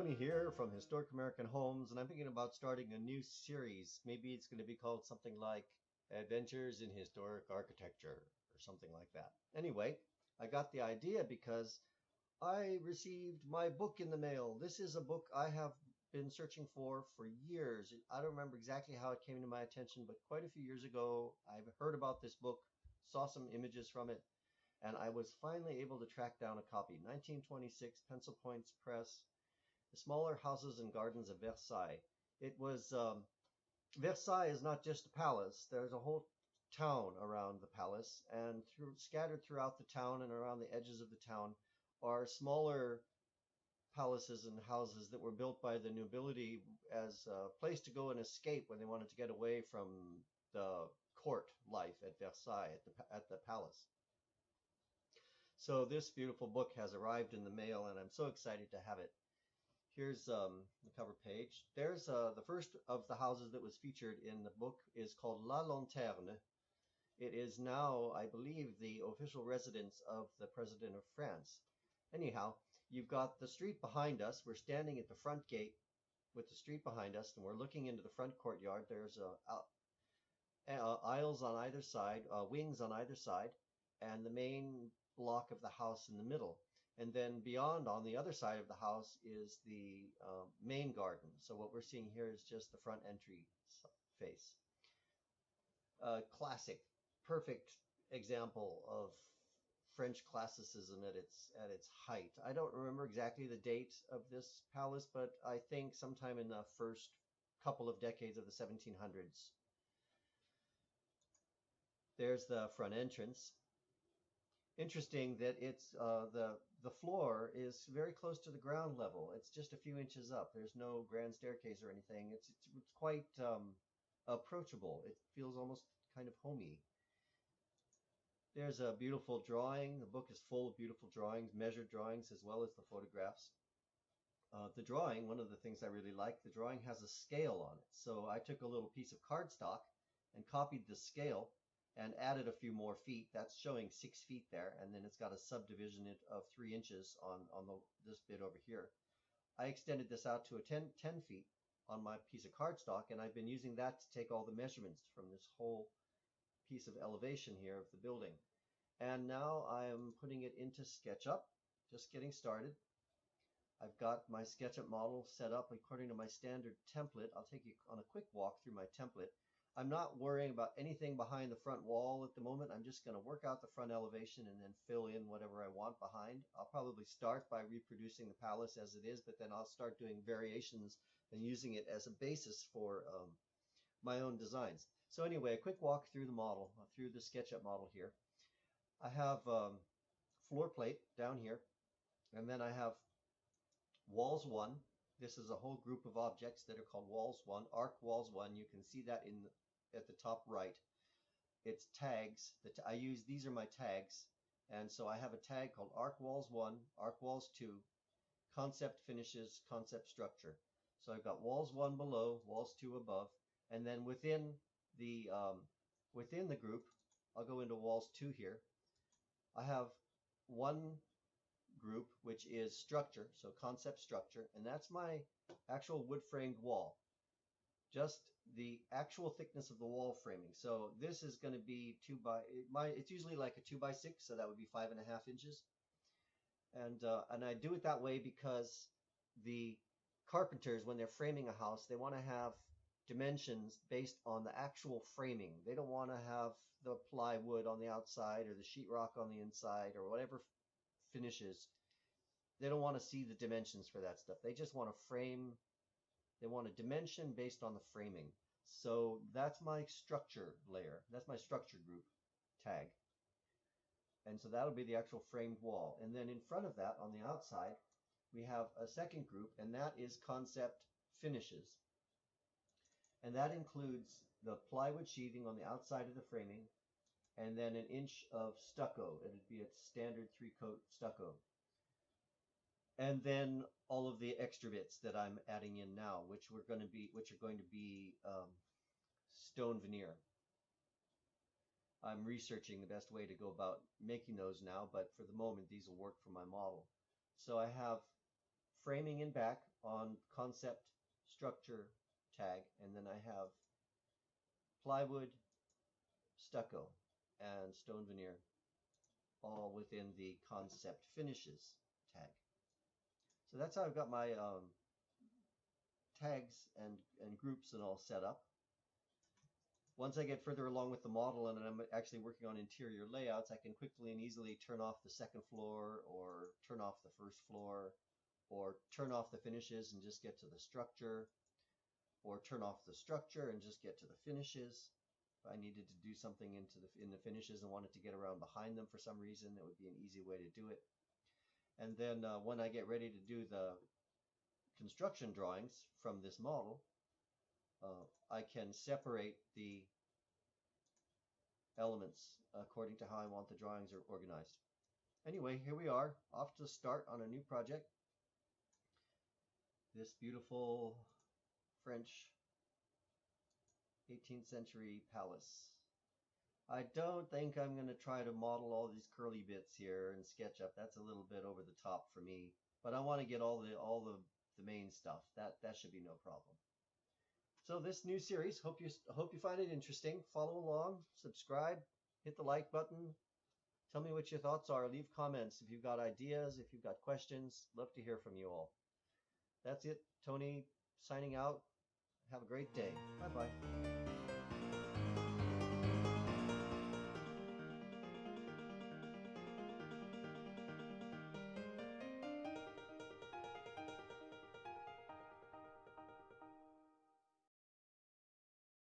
Tony here from Historic American Homes, and I'm thinking about starting a new series. Maybe it's going to be called something like Adventures in Historic Architecture or something like that. Anyway, I got the idea because I received my book in the mail. This is a book I have been searching for years. I don't remember exactly how it came to my attention, but quite a few years ago, I've heard about this book, saw some images from it, and I was finally able to track down a copy. 1926, Pencil Points Press. The Smaller Houses and Gardens of Versailles. It was Versailles is not just a palace. There's a whole town around the palace, and scattered throughout the town and around the edges of the town are smaller palaces and houses that were built by the nobility as a place to go and escape when they wanted to get away from the court life at Versailles, at the palace. So this beautiful book has arrived in the mail, and I'm so excited to have it. Here's the cover page. There's the first of the houses that was featured in the book is called La Lanterne. It is now, I believe, the official residence of the President of France. Anyhow, you've got the street behind us. We're standing at the front gate with the street behind us, and we're looking into the front courtyard. There's aisles on either side, wings on either side, and the main block of the house in the middle. And then beyond, on the other side of the house, is the main garden. So what we're seeing here is just the front entry face. Classic, perfect example of French classicism at its height. I don't remember exactly the date of this palace, but I think sometime in the first couple of decades of the 1700s. There's the front entrance. Interesting that it's the floor is very close to the ground level. It's just a few inches up. There's no grand staircase or anything. It's quite approachable. It feels almost kind of homey. There's a beautiful drawing. The book is full of beautiful drawings, measured drawings, as well as the photographs. The drawing, one of the things I really like, the drawing has a scale on it. So I took a little piece of cardstock and copied the scale and added a few more feet. That's showing 6 feet there, and then it's got a subdivision of 3 inches on this bit over here. I extended this out to a 10 feet on my piece of cardstock, and I've been using that to take all the measurements from this whole piece of elevation here of the building. And now I am putting it into Sketchup, just getting started. I've got my Sketchup model set up according to my standard template. I'll take you on a quick walk through my template. I'm not worrying about anything behind the front wall at the moment. I'm just going to work out the front elevation and then fill in whatever I want behind. I'll probably start by reproducing the palace as it is, but then I'll start doing variations and using it as a basis for my own designs. So anyway, a quick walk through the model, through the SketchUp model here. I have floor plate down here, and then I have walls 1. This is a whole group of objects that are called walls 1, arc walls 1. You can see that at the top right. It's tags that I use. These are my tags, and so I have a tag called arc walls 1, arc walls 2, concept finishes, concept structure. So I've got walls 1 below, walls 2 above, and then within the group, I'll go into walls 2 here. I have one group which is structure, so concept structure, and that's my actual wood framed wall, just the actual thickness of the wall framing. So this is going to be it's usually like a 2x6, so that would be 5.5 inches, and I do it that way because the carpenters, when they're framing a house, they want to have dimensions based on the actual framing. They don't want to have the plywood on the outside or the sheetrock on the inside or whatever finishes. They don't want to see the dimensions for that stuff. They just want to frame. They want a dimension based on the framing. So that's my structure layer. That's my structure group tag. And so that'll be the actual framed wall. And then in front of that, on the outside, we have a second group, and that is concept finishes. And that includes the plywood sheathing on the outside of the framing, and then 1 inch of stucco. It'd be a standard 3-coat stucco. And then all of the extra bits that I'm adding in now, which are going to be stone veneer. I'm researching the best way to go about making those now, but for the moment, these will work for my model. So I have framing in back, on concept structure tag, and then I have plywood, stucco, and stone veneer all within the concept finishes tag. So that's how I've got my tags and groups and all set up. Once I get further along with the model and I'm actually working on interior layouts, I can quickly and easily turn off the second floor or turn off the first floor or turn off the finishes and just get to the structure, or turn off the structure and just get to the finishes. If I needed to do something in the finishes and wanted to get around behind them for some reason, that would be an easy way to do it. And then when I get ready to do the construction drawings from this model, I can separate the elements according to how I want the drawings are organized. Anyway, here we are, off to start on a new project. This beautiful French 18th century palace. I don't think I'm going to try to model all these curly bits here in Sketchup. That's a little bit over the top for me. But I want to get all the main stuff. That should be no problem. So this new series, hope you find it interesting. Follow along, subscribe, hit the like button. Tell me what your thoughts are. Leave comments if you've got ideas, if you've got questions. Love to hear from you all. That's it. Tony signing out. Have a great day. Bye-bye.